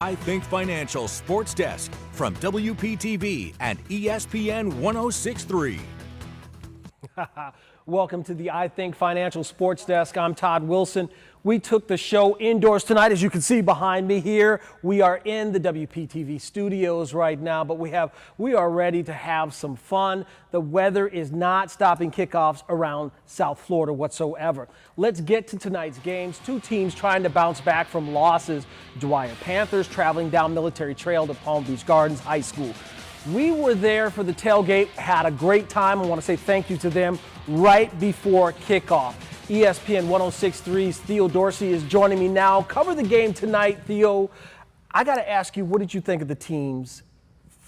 I Think Financial Sports Desk from WPTV and ESPN 106.3. Welcome to the I Think Financial Sports Desk. I'm Todd Wilson. We took the show indoors tonight, as you can see behind me here. We are in the WPTV studios right now, but we are ready to have some fun. The weather is not stopping kickoffs around South Florida whatsoever. Let's get to tonight's games. Two teams trying to bounce back from losses. Dwyer Panthers traveling down Military Trail to Palm Beach Gardens High School. We were there for the tailgate, had a great time. I want to say thank you to them right before kickoff. ESPN 106.3's Theo Dorsey is joining me now. Cover the game tonight, Theo. I got to ask you, what did you think of the teams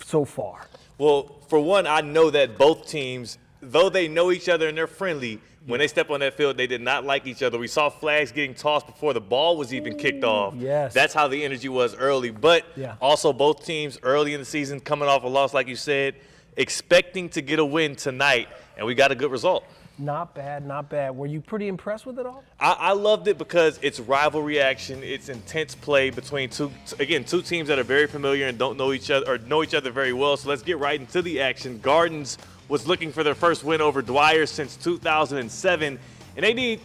so far? Well, for one, I know that both teams, though they know each other and they're friendly, when they step on that field, they did not like each other. We saw flags getting tossed before the ball was even kicked off. Yes. That's how the energy was early. But also both teams early in the season coming off a loss, like you said, expecting to get a win tonight, and we got a good result. Not bad, not bad. Were you pretty impressed with it all? I loved it because it's rivalry action. It's intense play between two teams that are very familiar and don't know each other or know each other very well. So let's get right into the action. Gardens was looking for their first win over Dwyer since 2007, and they need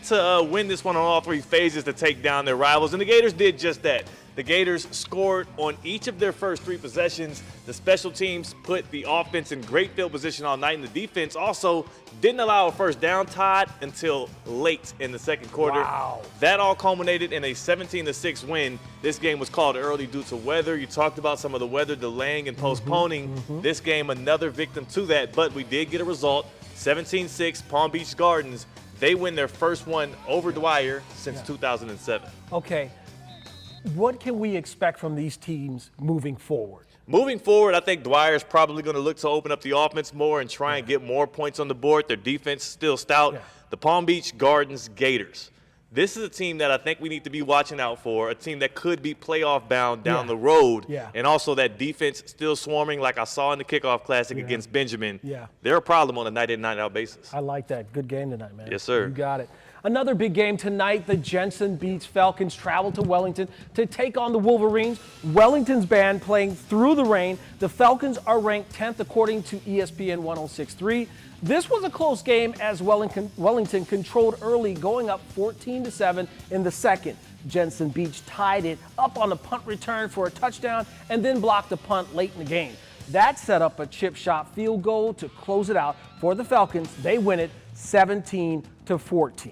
to win this one on all three phases to take down their rivals, and the Gators did just that. The Gators scored on each of their first three possessions. The special teams put the offense in great field position all night, and the defense also didn't allow a first down, Todd, until late in the second quarter. Wow. That all culminated in a 17-6 win. This game was called early due to weather. You talked about some of the weather delaying and postponing this game, another victim to that, but we did get a result. 17-6, Palm Beach Gardens. They win their first one over Dwyer since 2007. Okay. What can we expect from these teams moving forward? Moving forward, I think Dwyer is probably going to look to open up the offense more and try and get more points on the board. Their defense is still stout. The Palm Beach Gardens Gators. This is a team that I think we need to be watching out for, a team that could be playoff bound down the road, and also that defense still swarming like I saw in the kickoff classic against Benjamin. They're a problem on a night-in, night-out basis. I like that. Good game tonight, man. Yes, sir. You got it. Another big game tonight, the Jensen Beach Falcons travel to Wellington to take on the Wolverines. Wellington's band playing through the rain. The Falcons are ranked 10th according to ESPN 106.3. This was a close game as Wellington controlled early, going up 14-7 in the second. Jensen Beach tied it up on a punt return for a touchdown and then blocked a punt late in the game. That set up a chip shot field goal to close it out for the Falcons. They win it 17-14.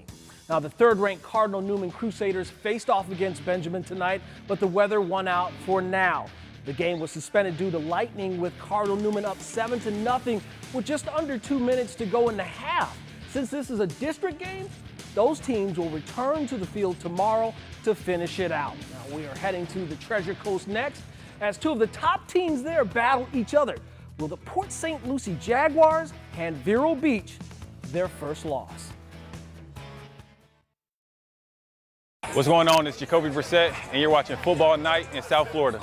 Now, the third-ranked Cardinal Newman Crusaders faced off against Benjamin tonight, but the weather won out for now. The game was suspended due to lightning, with Cardinal Newman up 7-0 with just under 2 minutes to go in the half. Since this is a district game, those teams will return to the field tomorrow to finish it out. Now, we are heading to the Treasure Coast next, as two of the top teams there battle each other. Will the Port St. Lucie Jaguars hand Vero Beach their first loss? What's going on? It's Jacoby Brissett, and you're watching Football Night in South Florida.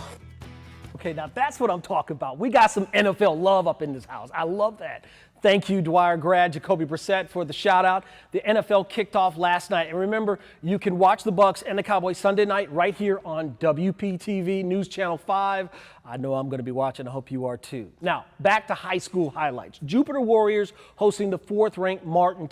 Okay, now that's what I'm talking about. We got some NFL love up in this house. I love that. Thank you, Dwyer grad Jacoby Brissett, for the shout-out. The NFL kicked off last night. And remember, you can watch the Bucs and the Cowboys Sunday night right here on WPTV News Channel 5. I know I'm going to be watching. I hope you are too. Now, back to high school highlights. Jupiter Warriors hosting the fourth-ranked Martin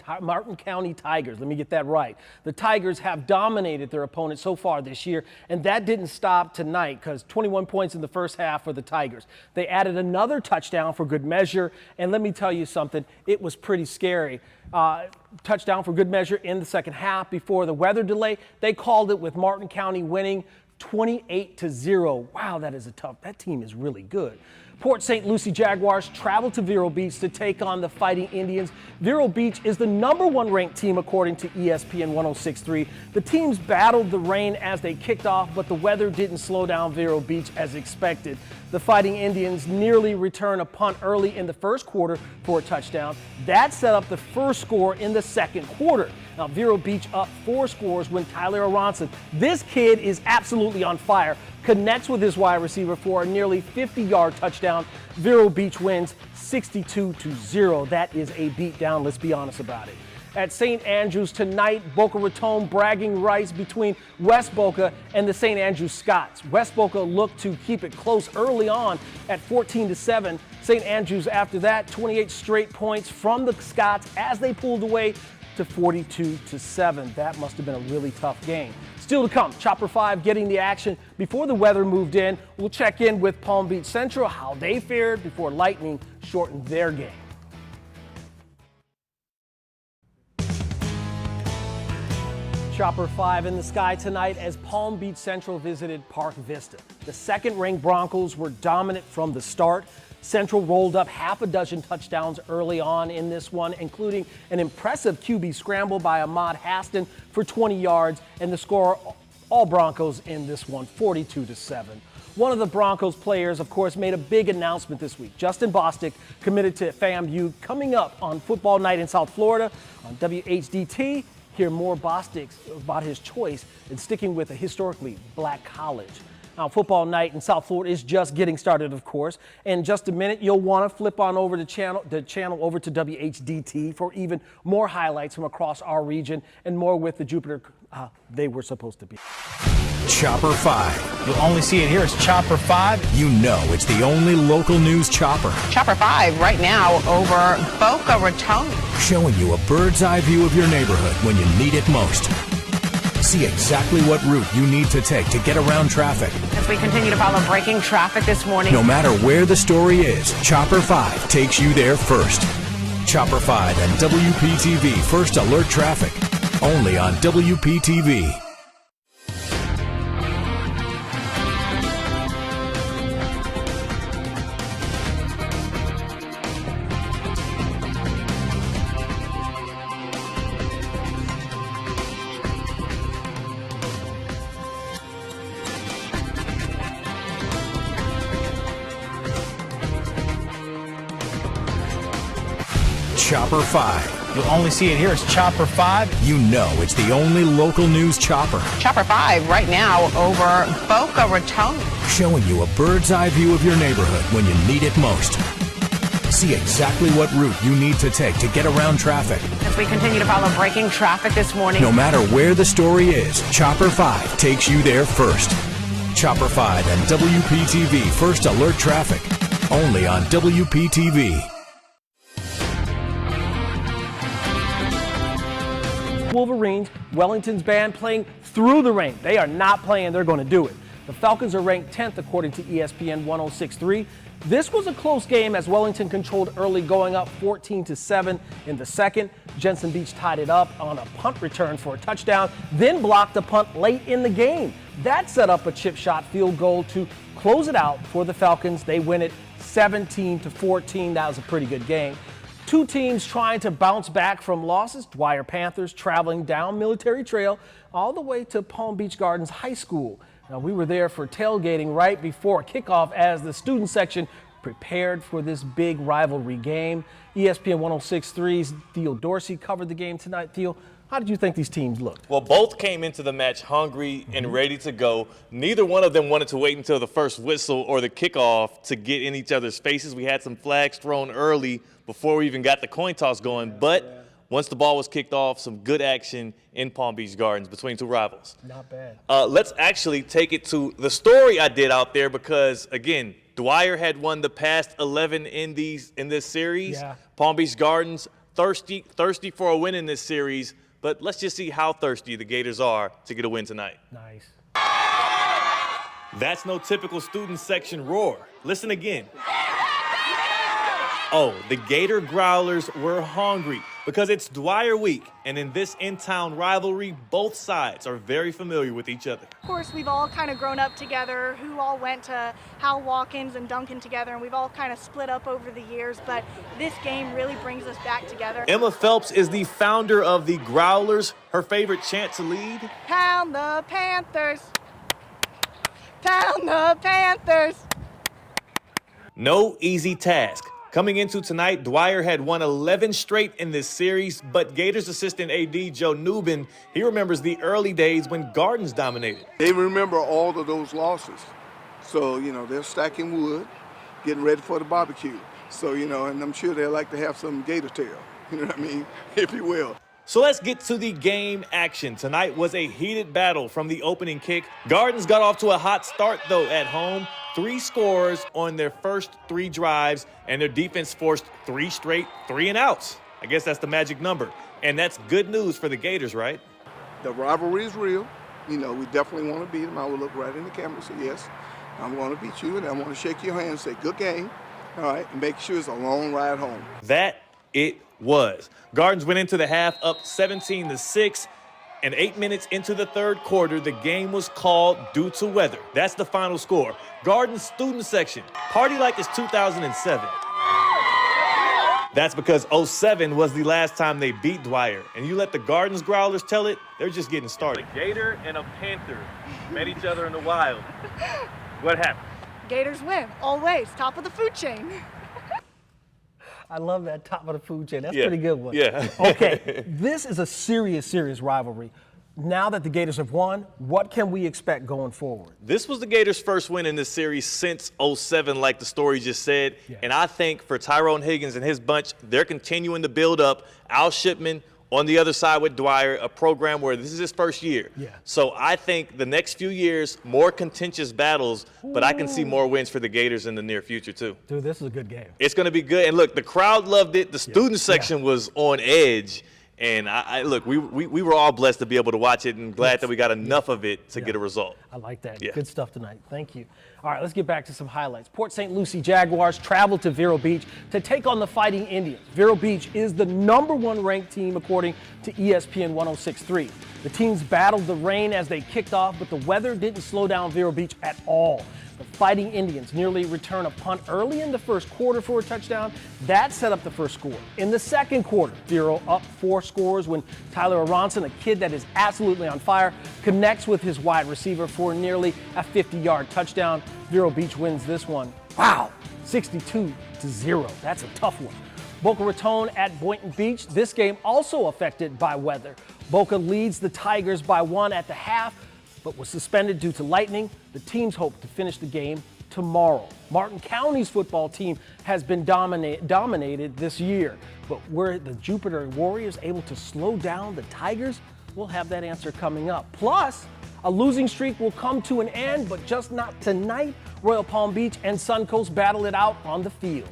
County Tigers. Let me get that right. The Tigers have dominated their opponents so far this year, and that didn't stop tonight because 21 points in the first half for the Tigers. They added another touchdown for good measure, and let me tell you something, it was pretty scary. Touchdown for good measure in the second half before the weather delay. They called it with Martin County winning 28-0. Wow, that team is really good. Port St. Lucie Jaguars travel to Vero Beach to take on the Fighting Indians. Vero Beach is the #1 ranked team according to ESPN 106.3. The teams battled the rain as they kicked off, but the weather didn't slow down Vero Beach as expected. The Fighting Indians nearly return a punt early in the first quarter for a touchdown. That set up the first score in the second quarter. Now, Vero Beach up 4 scores when Tyler Aronson, this kid is absolutely on fire, connects with his wide receiver for a nearly 50-yard touchdown. Vero Beach wins 62-0. That is a beatdown, let's be honest about it. at St. Andrews tonight. Boca Raton bragging rights between West Boca and the St. Andrews Scots. West Boca looked to keep it close early on at 14-7. St. Andrews after that, 28 straight points from the Scots as they pulled away to 42-7. That must have been a really tough game. Still to come, Chopper 5 getting the action before the weather moved in. We'll check in with Palm Beach Central, how they fared before Lightning shortened their game. Chopper 5 in the sky tonight as Palm Beach Central visited Park Vista. The second-ranked Broncos were dominant from the start. Central rolled up half a dozen touchdowns early on in this one, including an impressive QB scramble by Ahmad Haston for 20 yards, and the score all Broncos in this one, 42-7. One of the Broncos players, of course, made a big announcement this week. Justin Bostic committed to FAMU coming up on football night in South Florida on WHDT. Hear more Bostic about his choice in sticking with a historically black college. Now, football night in South Florida is just getting started, of course. In just a minute, you'll want to flip on over the channel over to WHDT for even more highlights from across our region and more with the Jupiter they were supposed to be. Chopper 5. You'll only see it here. It's Chopper 5. You know it's the only local news chopper. Chopper 5 right now over Boca Raton. Showing you a bird's eye view of your neighborhood when you need it most. See exactly what route you need to take to get around traffic. As we continue to follow breaking traffic this morning. No matter where the story is, Chopper 5 takes you there first. Chopper 5 and WPTV First Alert Traffic. Only on WPTV. Chopper 5. You'll only see it here. It's Chopper 5. You know it's the only local news chopper. Chopper 5 right now over Boca Raton. Showing you a bird's eye view of your neighborhood when you need it most. See exactly what route you need to take to get around traffic. As we continue to follow breaking traffic this morning. No matter where the story is, Chopper 5 takes you there first. Chopper 5 and WPTV First Alert Traffic. Only on WPTV. Wolverines, Wellington's band playing through the rain. They are not playing, they're going to do it. The Falcons are ranked 10th according to ESPN 106.3. This was a close game as Wellington controlled early, going up 14-7 in the second. Jensen Beach tied it up on a punt return for a touchdown, then blocked a punt late in the game. That set up a chip shot field goal to close it out for the Falcons. They win it 17-14. That was a pretty good game. Two teams trying to bounce back from losses. Dwyer Panthers traveling down Military Trail all the way to Palm Beach Gardens High School. Now, we were there for tailgating right before kickoff as the student section prepared for this big rivalry game. ESPN 106.3's Theo Dorsey covered the game tonight. Theo, how did you think these teams looked? Well, both came into the match hungry and ready to go. Neither one of them wanted to wait until the first whistle or the kickoff to get in each other's faces. We had some flags thrown early before we even got the coin toss going. But once the ball was kicked off, some good action in Palm Beach Gardens between two rivals. Not bad. Let's actually take it to the story I did out there because, again, Dwyer had won the past 11 in this series. Yeah. Palm Beach Gardens thirsty for a win in this series. But let's just see how thirsty the Gators are to get a win tonight. Nice. That's no typical student section roar. Listen again. Oh, the Gator Growlers were hungry because it's Dwyer week, and in this in-town rivalry, both sides are very familiar with each other. Of course, we've all kind of grown up together, who all went to Hal Watkins and Duncan together, and we've all kind of split up over the years, but this game really brings us back together. Emma Phelps is the founder of the Growlers. Her favorite chant to lead? Pound the Panthers! Pound the Panthers! No easy task. Coming into tonight, Dwyer had won 11 straight in this series, but Gators assistant AD Joe Newbin, he remembers the early days when Gardens dominated. They remember all of those losses. So, they're stacking wood, getting ready for the barbecue. So, and I'm sure they like to have some gator tail, you know what I mean, if you will. So let's get to the game action. Tonight was a heated battle from the opening kick. Gardens got off to a hot start, though, at home. 3 scores on their first 3 drives, and their defense forced 3 straight 3-and-outs. I guess that's the magic number. And that's good news for the Gators, right? The rivalry is real. You know, we definitely want to beat them. I will look right in the camera and say, yes, I'm going to beat you, and I want to shake your hand and say, good game, all right, and make sure it's a long ride home. That it was. Gardens went into the half up 17-6, and 8 minutes into the third quarter, the game was called due to weather. That's the final score. Gardens student section, party like it's 2007. That's because 07 was the last time they beat Dwyer. And you let the Gardens Growlers tell it, they're just getting started. A Gator and a Panther met each other in the wild. What happened? Gators win, always, top of the food chain. I love that top of the food chain. That's a Yeah. pretty good one. Yeah. Okay, this is a serious rivalry. Now that the Gators have won, what can we expect going forward? This was the Gators' first win in this series since 07, like the story just said. Yeah. And I think for Tyrone Higgins and his bunch, they're continuing to build up. Al Shipman on the other side with Dwyer, a program where this is his first year. Yeah. So I think the next few years, more contentious battles, but I can see more wins for the Gators in the near future, too. Dude, this is a good game. It's going to be good. And look, the crowd loved it. The student section was on edge. And I look, we were all blessed to be able to watch it and glad that we got enough of it to get a result. I like that. Yeah. Good stuff tonight. Thank you. All right, let's get back to some highlights. Port St. Lucie Jaguars traveled to Vero Beach to take on the Fighting Indians. Vero Beach is the #1 ranked team according to ESPN 106.3. The teams battled the rain as they kicked off, but the weather didn't slow down Vero Beach at all. The Fighting Indians nearly return a punt early in the first quarter for a touchdown. That set up the first score. In the second quarter, Vero up 4 scores when Tyler Aronson, a kid that is absolutely on fire, connects with his wide receiver for nearly a 50-yard touchdown. Vero Beach wins this one. Wow, 62-0. That's a tough one. Boca Raton at Boynton Beach. This game also affected by weather. Boca leads the Tigers by 1 at the half, but was suspended due to lightning. The teams hope to finish the game tomorrow. Martin County's football team has been dominated this year, but were the Jupiter Warriors able to slow down the Tigers? We'll have that answer coming up. Plus, a losing streak will come to an end, but just not tonight. Royal Palm Beach and Suncoast battle it out on the field.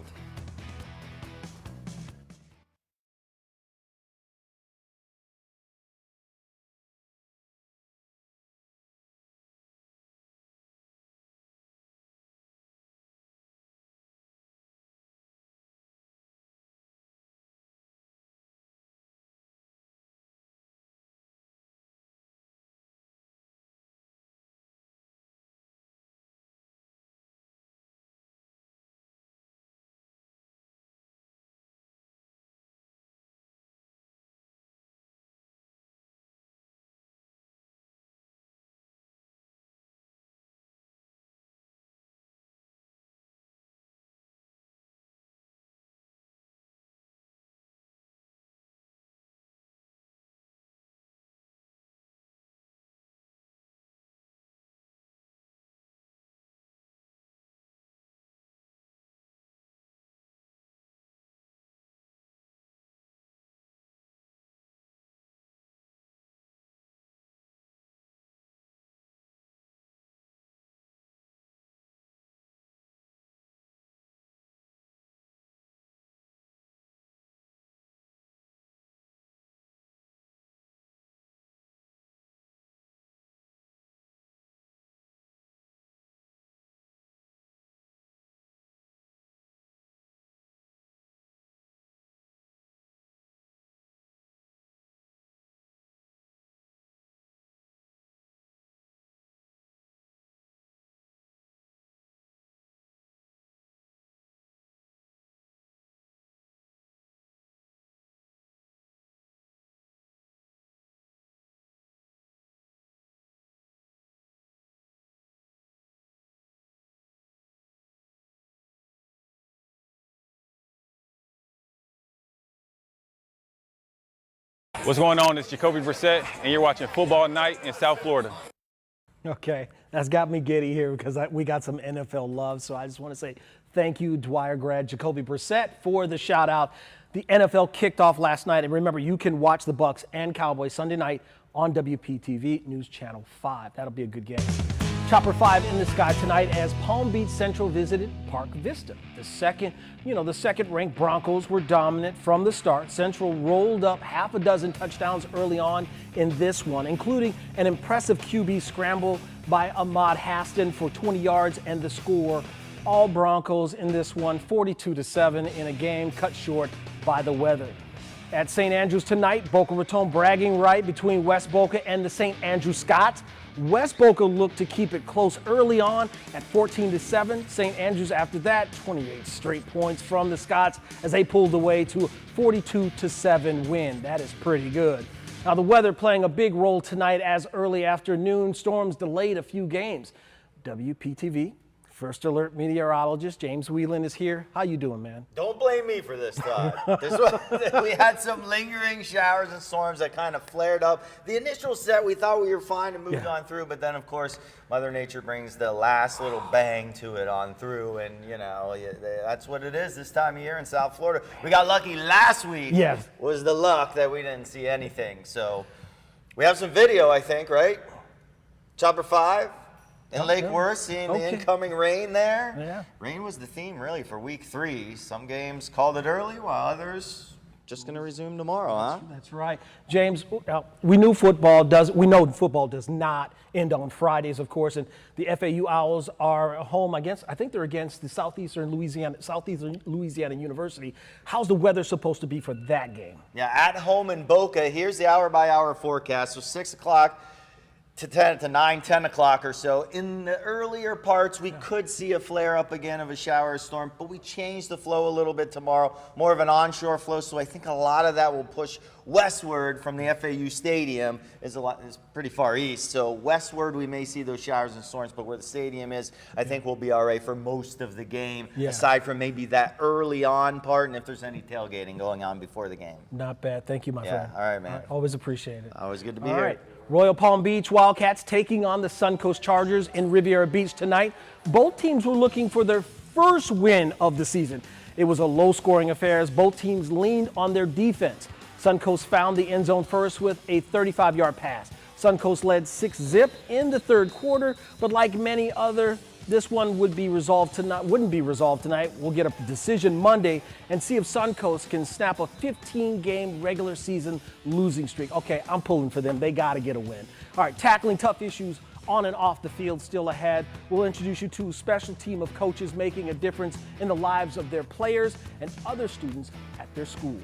What's going on? It's Jacoby Brissett, and you're watching Football Night in South Florida. Okay, that's got me giddy here because we got some NFL love. So I just want to say thank you, Dwyer grad Jacoby Brissett, for the shout out. The NFL kicked off last night, and remember, you can watch the Bucs and Cowboys Sunday night on WPTV News Channel 5. That'll be a good game. Chopper 5 in the sky tonight as Palm Beach Central visited Park Vista. The second-ranked Broncos were dominant from the start. Central rolled up half a dozen touchdowns early on in this one, including an impressive QB scramble by Ahmad Haston for 20 yards and the score. All Broncos in this one, 42-7 in a game cut short by the weather. At St. Andrews tonight, Boca Raton bragging right between West Boca and the St. Andrew Scots. West Boca looked to keep it close early on at 14-7. St. Andrews after that, 28 straight points from the Scots as they pulled away to a 42-7 win. That is pretty good. Now the weather playing a big role tonight as early afternoon storms delayed a few games. WPTV First Alert meteorologist James Whelan is here. How you doing, man? Don't blame me for this, Todd. We had some lingering showers and storms that kind of flared up. The initial set, we thought we were fine and moved on through, but then, of course, Mother Nature brings the last little bang to it on through, and, you know, that's what it is this time of year in South Florida. We got lucky last week. Yes. Was the luck that we didn't see anything. So we have some video, I think, right? Chopper 5. In Lake Worth, seeing the incoming rain there. Yeah. Rain was the theme, really, for week 3. Some games called it early, while others just going to resume tomorrow, huh? That's right. James, we know football does not end on Fridays, of course, and the FAU Owls are home against, I think they're against the Southeastern Louisiana University. How's the weather supposed to be for that game? Yeah, at home in Boca. Here's the hour-by-hour forecast. So 6 o'clock to 10 o'clock or so. In the earlier parts, we could see a flare up again of a shower or storm, but we changed the flow a little bit tomorrow, more of an onshore flow, so I think a lot of that will push westward from the FAU Stadium. Is pretty far east, so westward we may see those showers and storms, but where the stadium is, I think we'll be all right for most of the game, aside from maybe that early on part, and if there's any tailgating going on before the game. Not bad. Thank you, my friend. All right, man. All right, always appreciate it. Always good to be All here. right. Royal Palm Beach Wildcats taking on the Suncoast Chargers in Riviera Beach tonight. Both teams were looking for their first win of the season. It was a low-scoring affair as both teams leaned on their defense. Suncoast found the end zone first with a 35-yard pass. Suncoast led 6-0 in the third quarter, but like many other, this one wouldn't be resolved tonight. We'll get a decision Monday and see if Suncoast can snap a 15-game regular season losing streak. Okay, I'm pulling for them. They got to get a win. All right, tackling tough issues on and off the field still ahead. We'll introduce you to a special team of coaches making a difference in the lives of their players and other students at their school.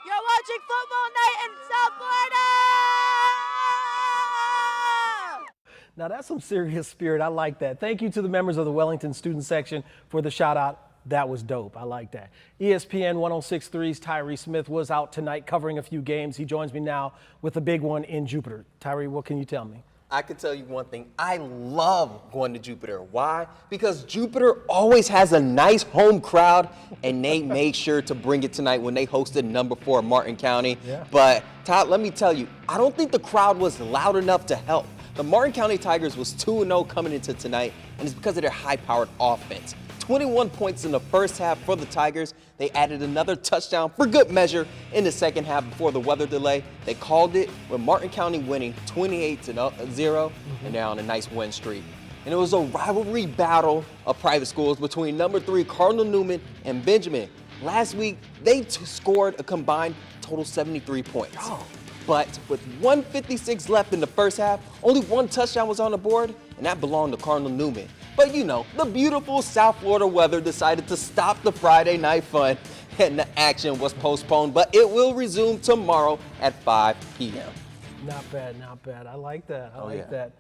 You're watching Football Night in South Florida! Now that's some serious spirit. I like that. Thank you to the members of the Wellington student section for the shout out. That was dope. I like that. ESPN 106.3's Tyree Smith was out tonight covering a few games. He joins me now with a big one in Jupiter. Tyree, what can you tell me? I can tell you one thing. I love going to Jupiter. Why? Because Jupiter always has a nice home crowd, and they made sure to bring it tonight when they hosted number 4 Martin County. Yeah. But, Todd, let me tell you, I don't think the crowd was loud enough to help. The Martin County Tigers was 2-0 coming into tonight, and it's because of their high-powered offense. 21 points in the first half for the Tigers. They added another touchdown for good measure in the second half before the weather delay. They called it with Martin County winning 28-0, and they're on a nice win streak. And it was a rivalry battle of private schools between number 3 Cardinal Newman and Benjamin. Last week, they scored a combined total 73 points. Oh. But with 1:56 left in the first half, only 1 touchdown was on the board, and that belonged to Cardinal Newman. But you know, the beautiful South Florida weather decided to stop the Friday night fun, and the action was postponed, but it will resume tomorrow at 5 p.m. Not bad, not bad. I like that. I like that.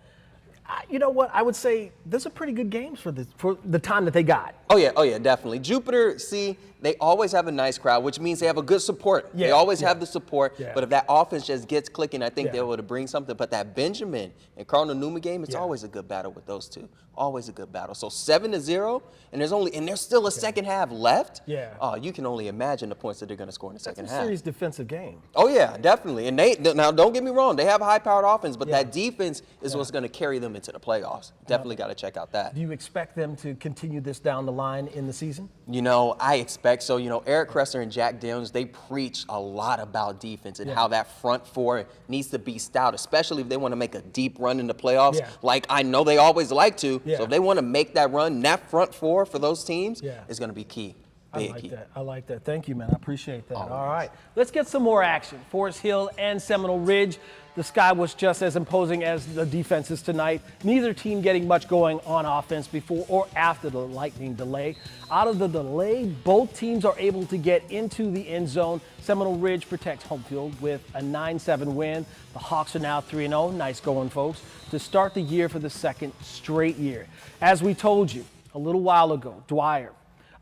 You know what? I would say those are pretty good games for the time that they got. Oh yeah, definitely. Jupiter, see, they always have a nice crowd, which means they have a good support. Yeah, they always have the support. Yeah. But if that offense just gets clicking, I think they're able to bring something. But that Benjamin and Cardinal Newman game, it's always a good battle with those two. Always a good battle. So 7-0, and there's still a second half left. Yeah. Oh, you can only imagine the points that they're going to score in the second half. That's a serious defensive game. Oh yeah, definitely. And now don't get me wrong, they have a high-powered offense, but that defense is what's going to carry them into the playoffs. Definitely got to check out that. Do you expect them to continue this down the line in the season? You know, I expect so. You know, Eric Kresser and Jack Downs, they preach a lot about defense and how that front 4 needs to be stout, especially if they want to make a deep run in the playoffs, like I know they always like to. So if they want to make that run, that front 4 for those teams is going to be key. I like that. Thank you, man. I appreciate that. All right. Let's get some more action. Forest Hill and Seminole Ridge. The sky was just as imposing as the defenses tonight. Neither team getting much going on offense before or after the lightning delay. Out of the delay, both teams are able to get into the end zone. Seminole Ridge protects home field with a 9-7 win. The Hawks are now 3-0. Nice going, folks, to start the year for the second straight year. As we told you a little while ago, Dwyer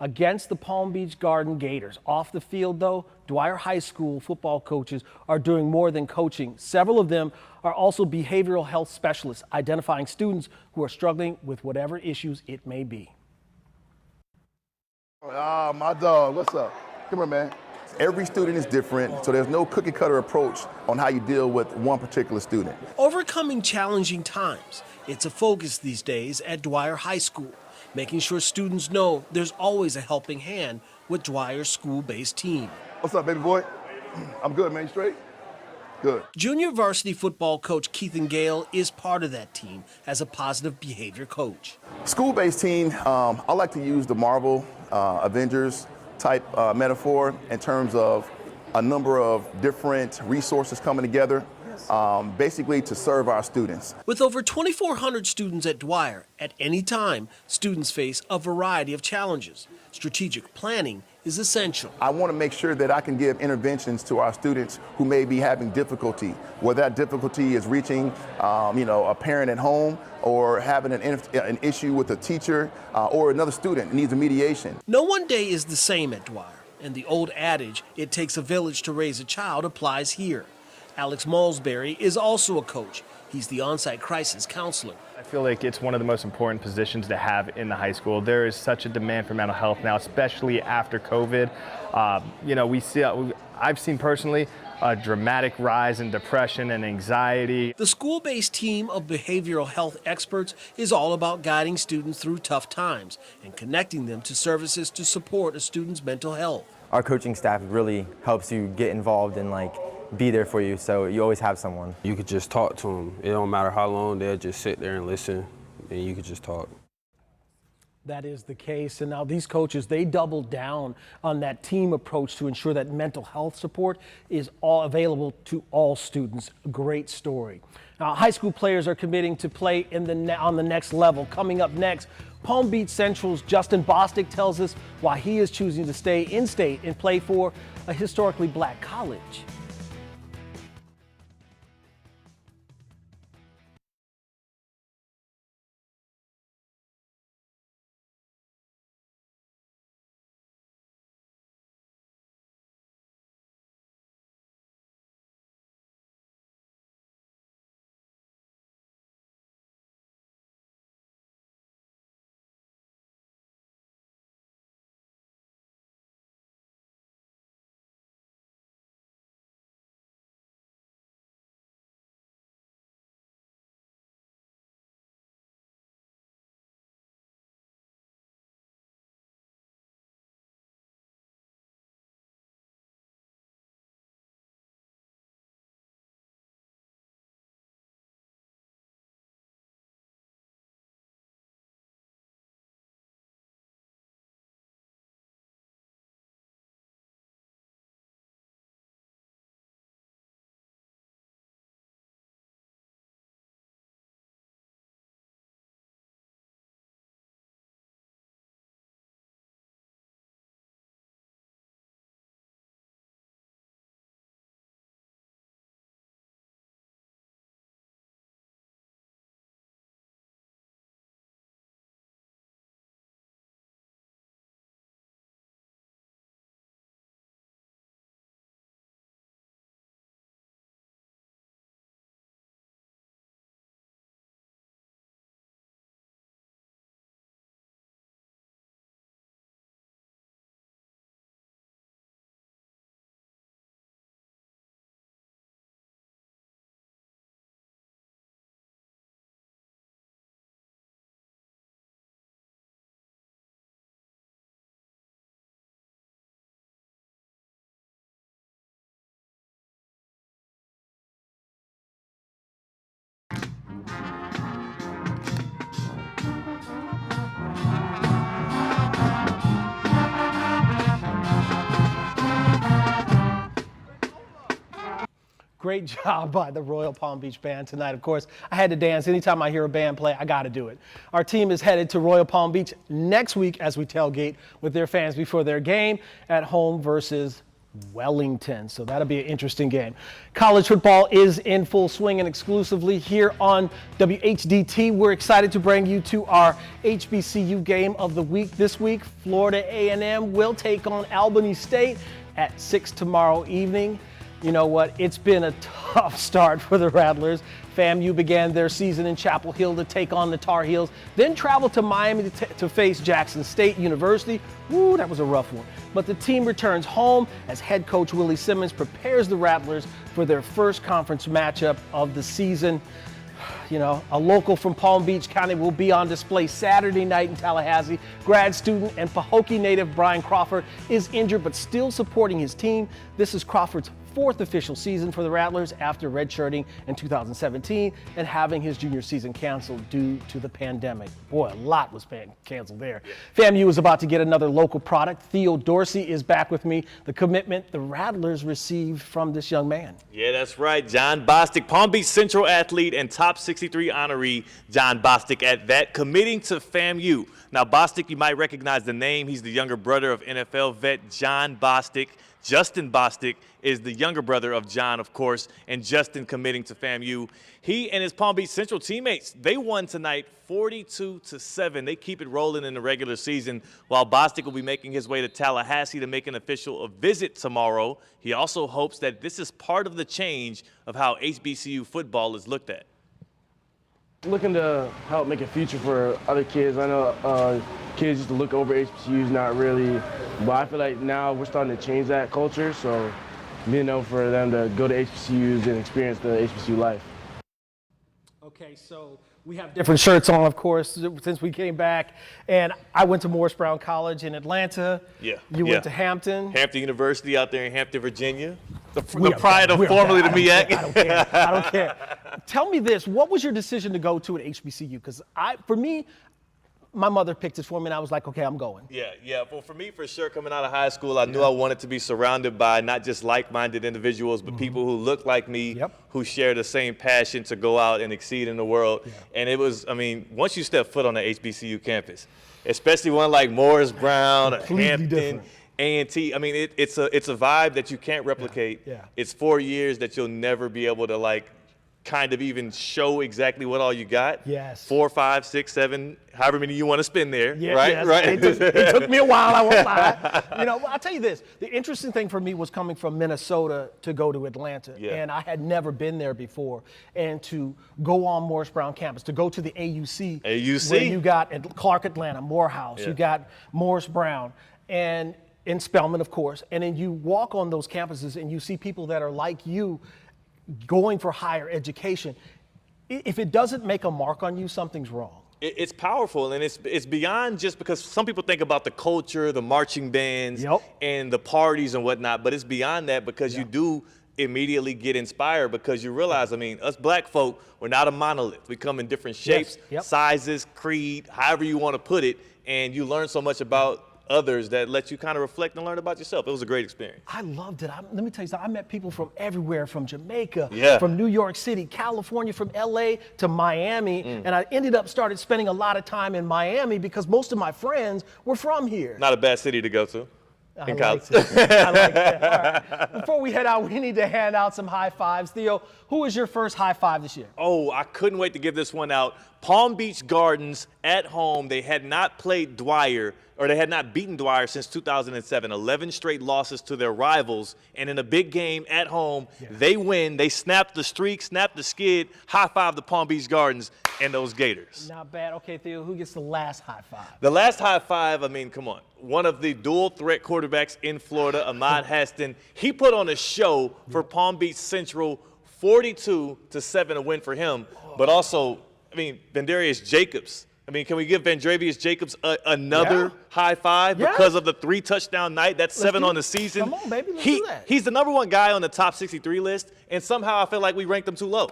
against the Palm Beach Garden Gators. Off the field, though, Dwyer High School football coaches are doing more than coaching. Several of them are also behavioral health specialists, identifying students who are struggling with whatever issues it may be. Ah, my dog, what's up? Come here, man. Every student is different, so there's no cookie-cutter approach on how you deal with one particular student. Overcoming challenging times. It's a focus these days at Dwyer High School, making sure students know there's always a helping hand with Dwyer's school-based team. What's up, baby boy? I'm good, man. You straight? Good. Junior varsity football coach Keithan Gale is part of that team as a positive behavior coach. School-based team, I like to use the Marvel Avengers type metaphor in terms of a number of different resources coming together. Basically to serve our students. With over 2,400 students at Dwyer, at any time, students face a variety of challenges. Strategic planning is essential. I want to make sure that I can give interventions to our students who may be having difficulty, whether that difficulty is reaching, a parent at home or having an issue with a teacher or another student needs a mediation. No one day is the same at Dwyer, and the old adage, it takes a village to raise a child, applies here. Alex Malsbury is also a coach. He's the on-site crisis counselor. I feel like it's one of the most important positions to have in the high school. There is such a demand for mental health now, especially after COVID. I've seen personally a dramatic rise in depression and anxiety. The school-based team of behavioral health experts is all about guiding students through tough times and connecting them to services to support a student's mental health. Our coaching staff really helps you get involved and be there for you, so you always have someone. You could just talk to them. It don't matter how long, they'll just sit there and listen, and you could just talk. That is the case, and now these coaches, they double down on that team approach to ensure that mental health support is all available to all students. Great story. Now, high school players are committing to play on the next level. Coming up next, Palm Beach Central's Justin Bostic tells us why he is choosing to stay in state and play for a historically black college. Great job by the Royal Palm Beach Band tonight. Of course, I had to dance. Anytime I hear a band play, I got to do it. Our team is headed to Royal Palm Beach next week as we tailgate with their fans before their game at home versus Wellington. So that'll be an interesting game. College football is in full swing and exclusively here on WHDT. We're excited to bring you to our HBCU game of the week. This week, Florida A&M will take on Albany State at 6 tomorrow evening. You know what? It's been a tough start for the Rattlers. FAMU began their season in Chapel Hill to take on the Tar Heels, then traveled to Miami to face Jackson State University. Woo, that was a rough one. But the team returns home as head coach Willie Simmons prepares the Rattlers for their first conference matchup of the season. You know, a local from Palm Beach County will be on display Saturday night in Tallahassee. Grad student and Pahokee native Brian Crawford is injured but still supporting his team. This is Crawford's fourth official season for the Rattlers after redshirting in 2017 and having his junior season canceled due to the pandemic. Boy, a lot was canceled there. FAMU is about to get another local product. Theo Dorsey is back with me. The commitment the Rattlers received from this young man. Yeah, that's right. John Bostic, Palm Beach Central athlete and top 63 honoree John Bostic at that, committing to FAMU. Now, Bostic, you might recognize the name. He's the younger brother of NFL vet John Bostic. Justin Bostic is the younger brother of John, of course, and Justin committing to FAMU. He and his Palm Beach Central teammates, they won tonight 42-7. They keep it rolling in the regular season, while Bostic will be making his way to Tallahassee to make an official visit tomorrow. He also hopes that this is part of the change of how HBCU football is looked at. Looking to help make a future for other kids. I know kids used to look over HBCUs, not really, but I feel like now we're starting to change that culture, so being able for them to go to HBCUs and experience the HBCU life. Okay, so we have different shirts on, of course, since we came back, and I went to Morris Brown College in Atlanta. Yeah. You went to Hampton. Hampton University out there in Hampton, Virginia. The pride of formerly the MEAC. I don't care. Tell me this, what was your decision to go to an HBCU? Because for me, my mother picked it for me, and I was like, okay, I'm going. Yeah. Well, for me, for sure, coming out of high school, I knew I wanted to be surrounded by not just like-minded individuals, but people who look like me, who share the same passion to go out and exceed in the world. And it was, I mean, once you step foot on the HBCU campus, especially one like Morris Brown, or Hampton, A&T, I mean, it's a vibe that you can't replicate. Yeah. It's 4 years that you'll never be able to, like, kind of even show exactly what all you got. Yes. 4, 5, 6, 7, however many you want to spend there. Yeah, right? yes. Right. It took me a while, I won't lie. You know, I'll tell you this. The interesting thing for me was coming from Minnesota to go to Atlanta. Yeah. And I had never been there before. And to go on Morris Brown campus, to go to the AUC. Where you got Clark Atlanta, Morehouse, you got Morris Brown, and in Spelman, of course. And then you walk on those campuses and you see people that are like you going for higher education. If it doesn't make a mark on you, something's wrong. It's powerful, and it's beyond just because some people think about the culture, the marching bands, and the parties and whatnot, but it's beyond that because you do immediately get inspired because you realize, I mean, us black folk, we're not a monolith. We come in different shapes, sizes, creed, however you want to put it, and you learn so much about others that let you kind of reflect and learn about yourself. It was a great experience. I loved it. Let me tell you something. I met people from everywhere, from Jamaica, Yeah. from New York City, California, from LA to Miami. And I ended up started spending a lot of time in Miami because most of my friends were from here. Not a bad city to go to. I liked it. I liked it. All right. Before we head out, we need to hand out some high fives. Theo, who was your first high five this year? Oh, I couldn't wait to give this one out. Palm Beach Gardens at home. They had not played Dwyer, or they had not beaten Dwyer since 2007. 11 straight losses to their rivals. And in a big game at home, they win. They snapped the streak, snapped the skid, high five the Palm Beach Gardens and those Gators. Not bad. Okay, Theo, who gets the last high five? The last high five, I mean, come on. One of the dual threat quarterbacks in Florida, Ahmad Haston, he put on a show for Palm Beach Central, 42-7 a win for him. But also, I mean, Vandarius Jacobs. I mean, can we give Vandarius Jacobs another high five because of the 3 touchdown night? That's 7 on the season. Come on, baby, let's do that. He's the number 1 guy on the top 63 list, and somehow I feel like we ranked him too low.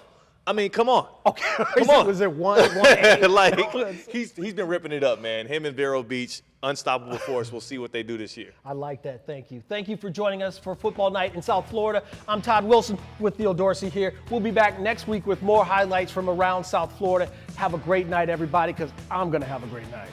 I mean, come on. Okay. Come on. Was it 1-8? Like, he's been ripping it up, man. Him and Vero Beach, unstoppable force. We'll see what they do this year. I like that. Thank you. Thank you for joining us for Football Night in South Florida. I'm Todd Wilson with Theo Dorsey here. We'll be back next week with more highlights from around South Florida. Have a great night, everybody, because I'm going to have a great night.